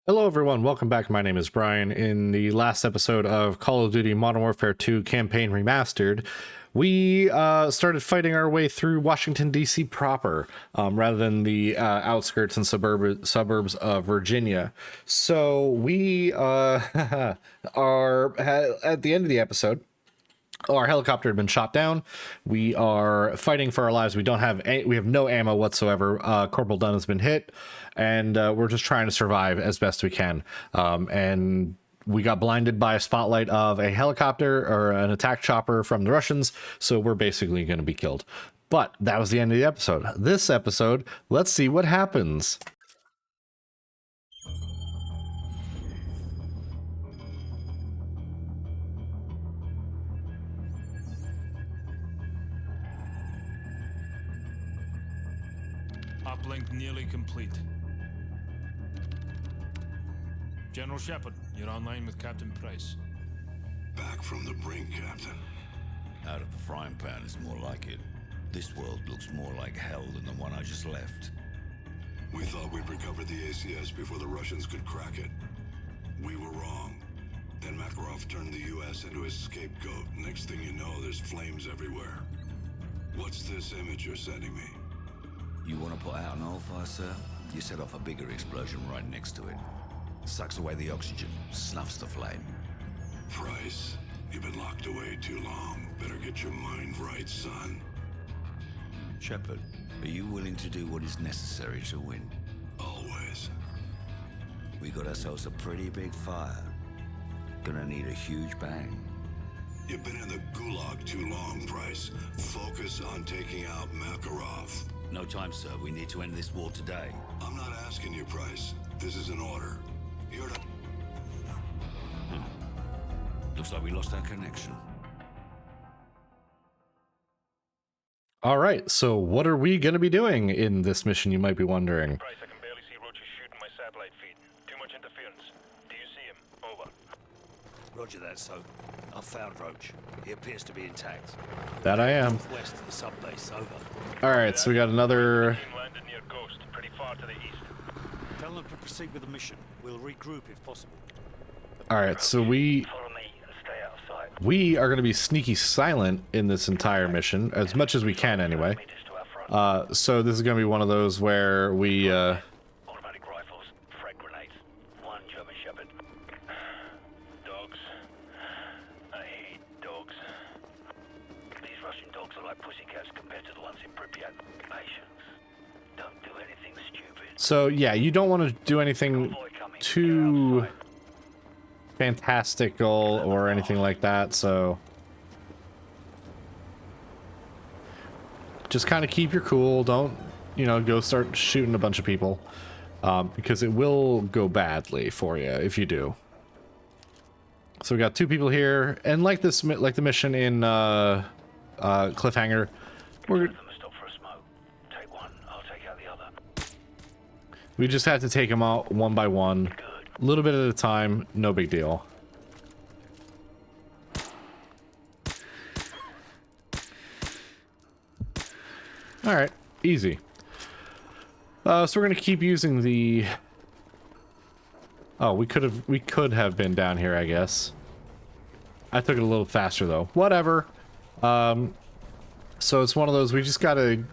Hello everyone, welcome back. My name is Brian. In the last episode of Call of Duty Modern Warfare 2 Campaign Remastered, we started fighting our way through Washington, D.C. proper, rather than the outskirts and suburbs of Virginia. So we are at the end of the episode. Our helicopter had been shot down. We are fighting for our lives. We have no ammo whatsoever. Corporal Dunn has been hit, and we're just trying to survive as best we can. And we got blinded by a spotlight of a helicopter or an attack chopper from the Russians, so we're basically going to be killed. But that was the end of the episode. This episode, let's see what happens. Uplink nearly complete. General Shepard, you're online with Captain Price. Back from the brink, Captain. Out of the frying pan is more like it. This world looks more like hell than the one I just left. We thought we'd recover the ACS before the Russians could crack it. We were wrong. Then Makarov turned the US into his scapegoat. Next thing you know, there's flames everywhere. What's this image you're sending me? You want to put out an oil fire, sir? You set off a bigger explosion right next to it. Sucks away the oxygen, snuffs the flame. Price, you've been locked away too long. Better get your mind right, son. Shepard, are you willing to do what is necessary to win? Always. We got ourselves a pretty big fire. Gonna need a huge bang. You've been in the gulag too long, Price. Focus on taking out Makarov. No time, sir. We need to end this war today. I'm not asking you, Price. This is an order. You're to... Looks like we lost our connection. All right, so what are we going to be doing in this mission, you might be wondering? Price, I can barely see Roach shooting my satellite feed. Too much interference. Do you see him? Over. Roger that, so I've found Roach. He appears to be intact. That I am. West of the subbase, over. All right, so we got another... Team landed near Ghost, pretty far to the east. Tell them to proceed with the mission. We'll regroup if possible. All right, so we Follow me and stay outside. are going to be sneaky silent in this entire mission, as much as we can anyway. Meters to our front. So this is going to be one of those where we... Automatic rifles, frag grenades. One German Shepherd. Dogs. I hate dogs. These Russian dogs are like pussycats compared to the ones in Pripyat. Patience. Don't do anything stupid. So yeah, you don't want to do anything Convoy coming. too Get outside. fantastical or anything like that, so... just kind of keep your cool. Don't, go start shooting a bunch of people. Because it will go badly for you if you do. So we got two people here, and like the mission in Cliffhanger, Both of them stop for a smoke. Take one, I'll take out the other. we just have to take them out one by one, a little bit at a time, no big deal. All right, easy. So we're gonna keep using the... oh, we could have been down here, I guess. I took it a little faster though. Whatever. So it's one of those, we just gotta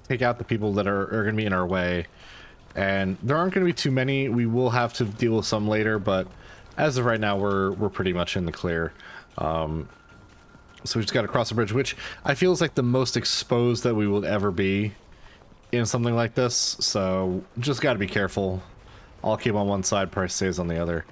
take out the people that are gonna be in our way. And there aren't gonna be too many. We will have to deal with some later, but as of right now, we're pretty much in the clear. So we just gotta cross the bridge, which I feel is like the most exposed that we will ever be in something like this. So just gotta be careful. I'll keep on one side, Price stays on the other.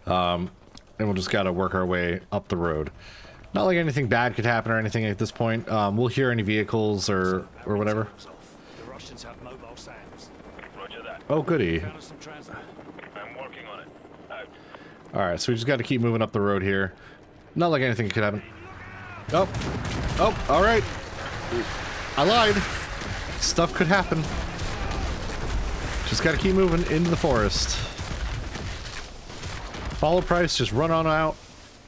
And we'll just gotta work our way up the road. Not like anything bad could happen or anything at this point. We'll hear any vehicles or whatever. The Russians have mobile SAMs. Roger that. Oh, goody. Found us some transport. I'm working on it. Out. Alright, so we just gotta keep moving up the road here. Not like anything could happen. Oh. Oh, alright. I lied. Stuff could happen. Just gotta keep moving into the forest. Follow Price, just run on out.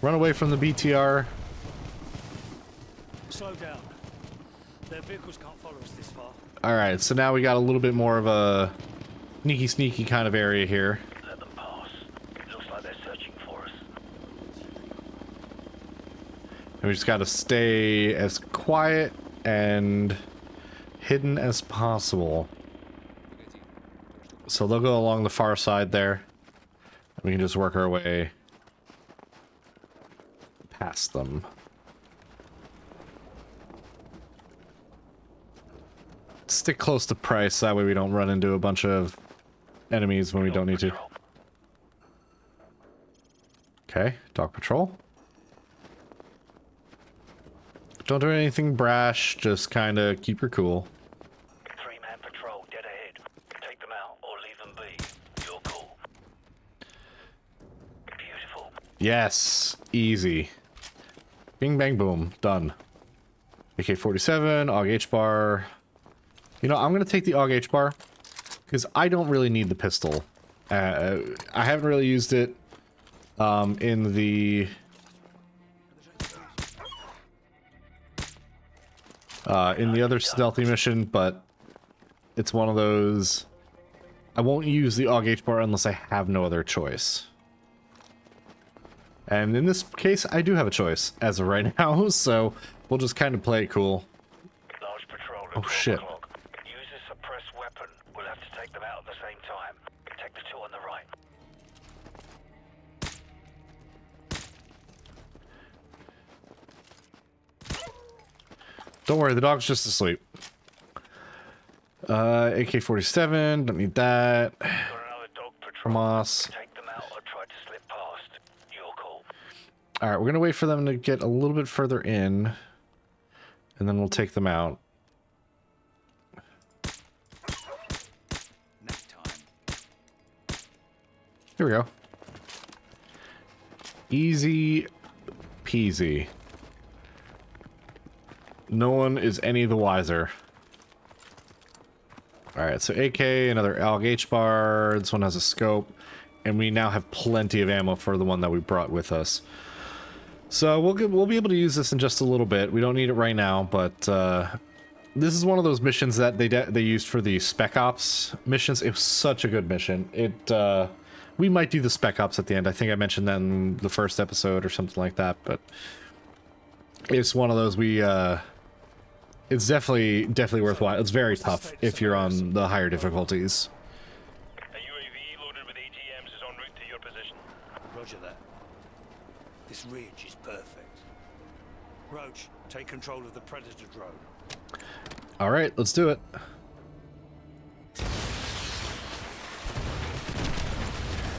Run away from the BTR. Slow down. Their vehicles can't follow us this far. Alright, so now we got a little bit more of a sneaky kind of area here. Let them pass. we just got to stay as quiet and hidden as possible. So they'll go along the far side there. We can just work our way past them. Stick close to Price, that way we don't run into a bunch of enemies when we don't need to. Okay, dog patrol. Don't do anything brash, just kind of keep your cool. 3-man patrol, dead ahead. Take them out or leave them be. Your call. Beautiful. Yes, easy. Bing, bang, boom, done. AK-47, AUG H-bar. You know, I'm going to take the AUG H-bar because I don't really need the pistol. I haven't really used it in the other stealthy mission, but it's one of those. I won't use the AUG H-bar unless I have no other choice. And in this case, I do have a choice as of right now, so we'll just kind of play it cool. Large patrol at Oh 12 shit. o'clock. Use a suppressed weapon. We'll have to take them out at the same time. Take the two on the right. Don't worry, the dog's just asleep. AK-47, don't need that. Got another dog patrol. Hamas. Take them out or try to slip past. Your call. Alright, we're gonna wait for them to get a little bit further in, and then we'll take them out. Nap time. Here we go. Easy peasy. No one is any the wiser. Alright, so AK, another AUG H-bar, this one has a scope, and we now have plenty of ammo for the one that we brought with us. So we'll be able to use this in just a little bit. We don't need it right now, but this is one of those missions that they used for the Spec Ops missions. It was such a good mission. We might do the Spec Ops at the end. I think I mentioned that in the first episode or something like that, but it's one of those it's definitely worthwhile. It's very tough if you're on the higher difficulties. A UAV loaded with ATMs is en route to your position. Roger that. This ridge is perfect. Roach, take control of the Predator drone. All right, let's do it.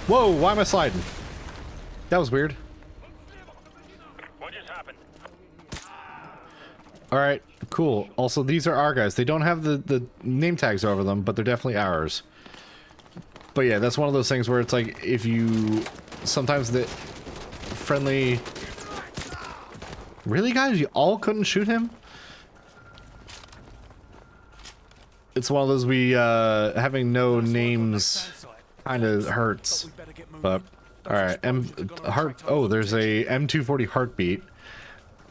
Whoa, why am I sliding? That was weird. What just happened? All right, cool. Also, these are our guys. They don't have the name tags over them, but they're definitely ours. But yeah, that's one of those things where it's like, if you... Sometimes the friendly... Really, guys? You all couldn't shoot him? It's one of those having no names kind of hurts. But, alright. There's a M240 heartbeat.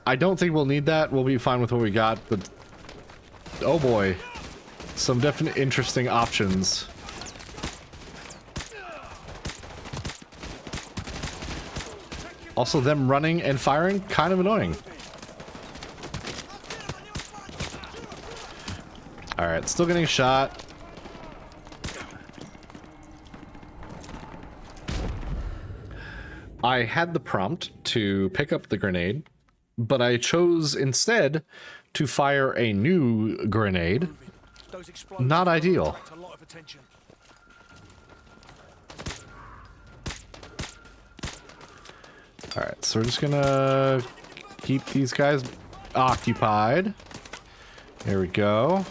I don't think we'll need that. We'll be fine with what we got, but... Oh boy. Some definite interesting options. Also, them running and firing, kind of annoying. Alright, still getting shot. I had the prompt to pick up the grenade, but I chose instead to fire a new grenade. Not ideal. Alright, so we're just gonna keep these guys occupied. There we go.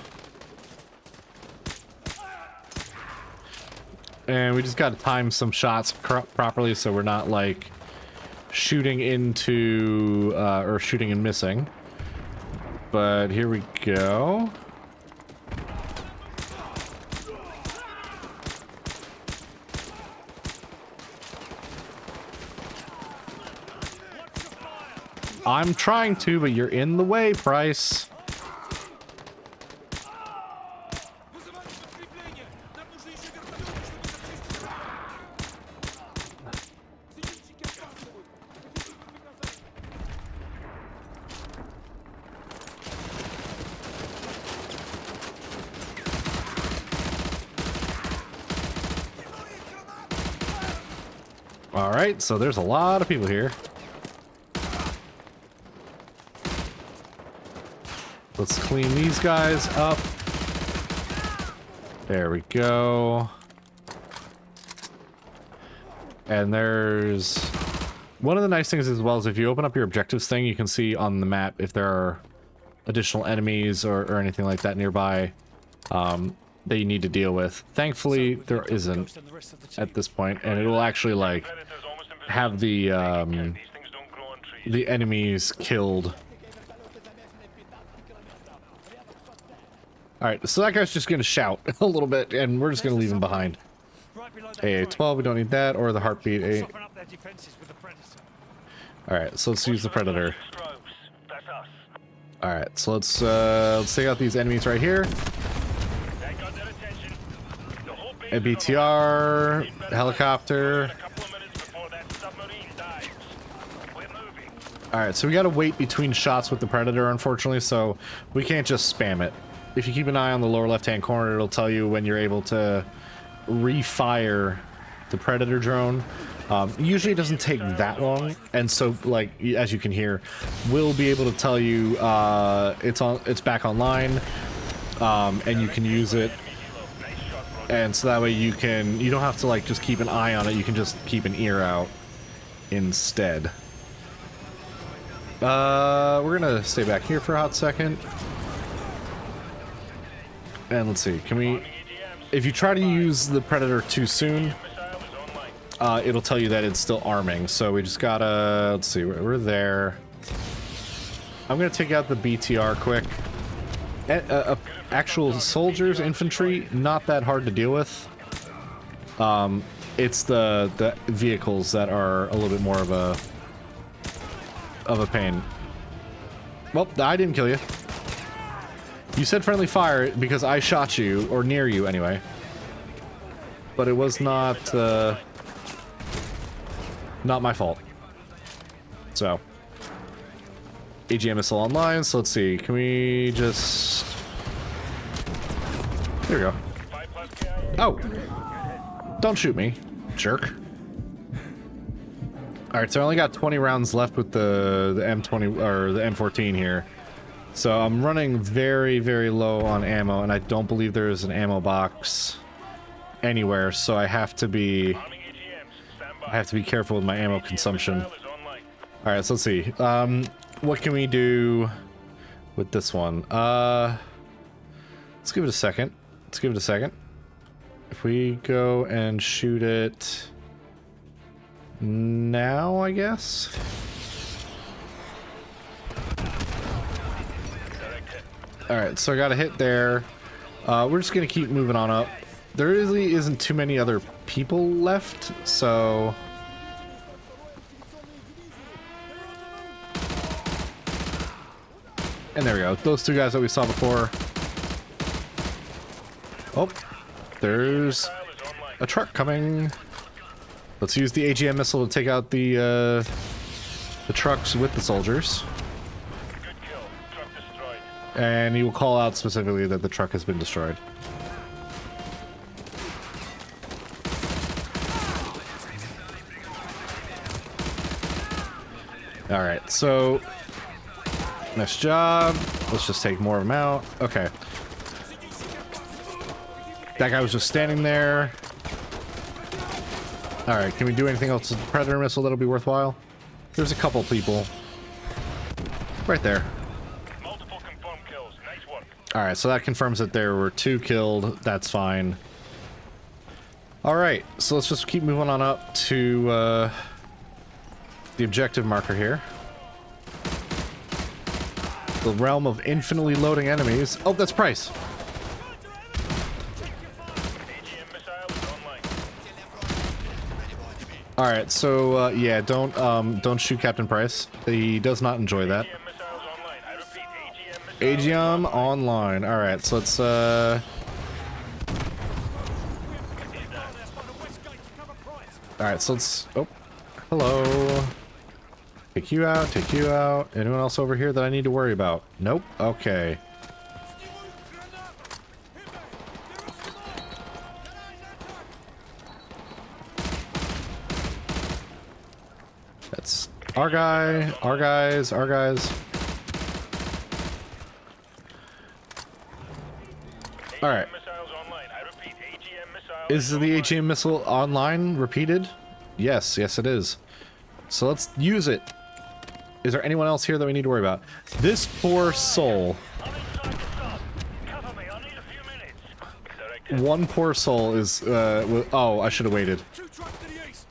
And we just gotta time some shots properly so we're not like shooting into or shooting and missing. But here we go. I'm trying to, but you're in the way, Price. All right, so there's a lot of people here. Let's clean these guys up. There we go. And there's one of the nice things as well is if you open up your objectives thing, you can see on the map if there are additional enemies or anything like that nearby that you need to deal with. Thankfully, there isn't at this point, and it will actually like have the enemies killed. All right, so that guy's just gonna shout a little bit, and we're just gonna leave him behind. AA-12, we don't need that, or the heartbeat. All right, so let's use the Predator. All right, so let's take out these enemies right here. A BTR, helicopter. All right, so we gotta wait between shots with the Predator, unfortunately, so we can't just spam it. If you keep an eye on the lower left-hand corner, it'll tell you when you're able to refire the Predator drone. Usually it doesn't take that long, and so, like, as you can hear, we'll be able to tell you it's back online, and you can use it. And so that way you don't have to like just keep an eye on it, you can just keep an ear out instead. We're gonna stay back here for a hot second. And let's see, can we, if you try to use the Predator too soon, it'll tell you that it's still arming, so we just gotta, let's see, we're there. I'm gonna take out the BTR quick. Actual soldiers, infantry, not that hard to deal with. It's the vehicles that are a little bit more of a pain. Well, I didn't kill you. You said friendly fire because I shot you, or near you anyway. But it was not my fault. So, AGM is still online, so let's see, can we just... There we go. Oh! Don't shoot me, jerk. Alright, so I only got 20 rounds left with the M20, or the M14 here. So I'm running very, very low on ammo, and I don't believe there is an ammo box anywhere, so I have to be careful with my ammo consumption. Alright, so let's see. What can we do with this one? Let's give it a second. Let's give it a second. If we go and shoot it now, I guess. Alright, so I got a hit there. We're just gonna keep moving on up. There really isn't too many other people left, so... And there we go. Those two guys that we saw before. Oh, there's a truck coming. Let's use the AGM missile to take out the trucks with the soldiers. And he will call out specifically that the truck has been destroyed. Alright, so... Nice job. Let's just take more of them out. Okay. That guy was just standing there. Alright, can we do anything else with the Predator missile that'll be worthwhile? There's a couple people. Right there. Multiple confirmed kills. Nice work. Alright, so that confirms that there were 2 killed. That's fine. Alright, so let's just keep moving on up to the objective marker here. The realm of infinitely loading enemies. Oh, that's Price. Alright, so yeah, don't shoot Captain Price. He does not enjoy that. AGM online. Alright, so let's Alright, so let's... Oh, hello. Take you out, take you out. Anyone else over here that I need to worry about? Nope. Okay. That's our guy, our guys, our guys. All right. Missiles online. I repeat, AGM missile Is the AGM missile online repeated? Yes, yes it is. So let's use it. Is there anyone else here that we need to worry about? This poor soul. I'm inside the sub. Cover me. I need a few minutes. Director. One poor soul is, oh, I should have waited. 2 trucks to the east.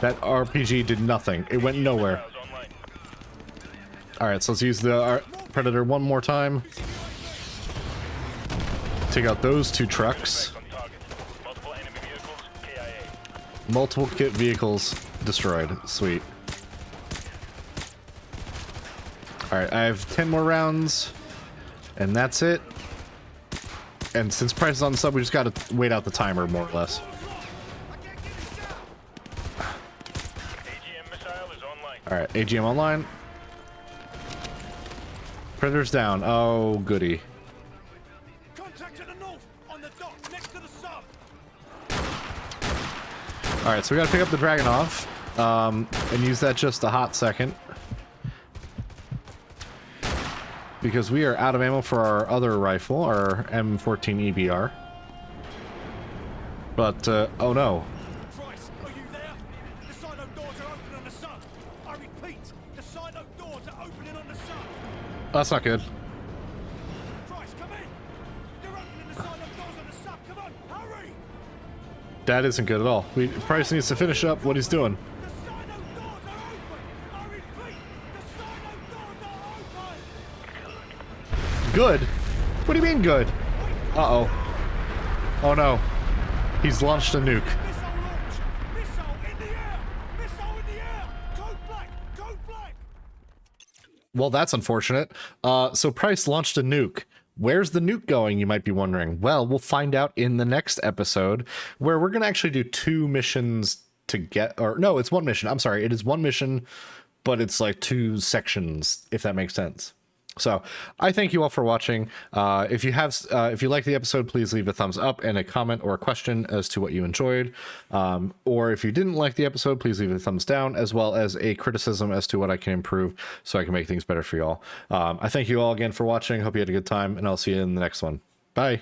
That RPG did nothing. It went nowhere. Missiles online. Alright, so let's use the Predator one more time. Take out those 2 trucks. On target. Multiple enemy vehicles. KIA. Multiple kit vehicles destroyed. Sweet. Alright, I have 10 more rounds. And that's it. And since Price is on the sub, we just gotta wait out the timer, more or less. AGM missile is online. Alright, AGM online. Predator's down. Oh, goody. Contact to the north, on the dock, next to the sub. Alright, so we gotta pick up the Dragunov. And use that just a hot second. Because we are out of ammo for our other rifle, our M14 EBR. But, oh no. Price, are you there? The silo doors are open on the sub. I repeat, the silo doors are opening on the sub. That's not good. Price, come in. They're opening the silo doors on the sub. Come on, hurry. That isn't good at all. Price needs to finish up what he's doing. The silo doors are open. I repeat, the silo doors are open. Good? What do you mean good? Uh-oh. Oh no. He's launched a nuke. Missile launch. Missile in the air. Missile in the air. Code black. Code black. Well, that's unfortunate. So Price launched a nuke. Where's the nuke going, you might be wondering? Well, we'll find out in the next episode, where we're going to actually do 2 missions to get... Or, no, it's 1 mission. I'm sorry. It is 1 mission, but it's like 2 sections, if that makes sense. So I thank you all for watching. If you like the episode, please leave a thumbs up and a comment or a question as to what you enjoyed. Or if you didn't like the episode, please leave a thumbs down, as well as a criticism as to what I can improve so I can make things better for you all. I thank you all again for watching. Hope you had a good time, and I'll see you in the next one. Bye.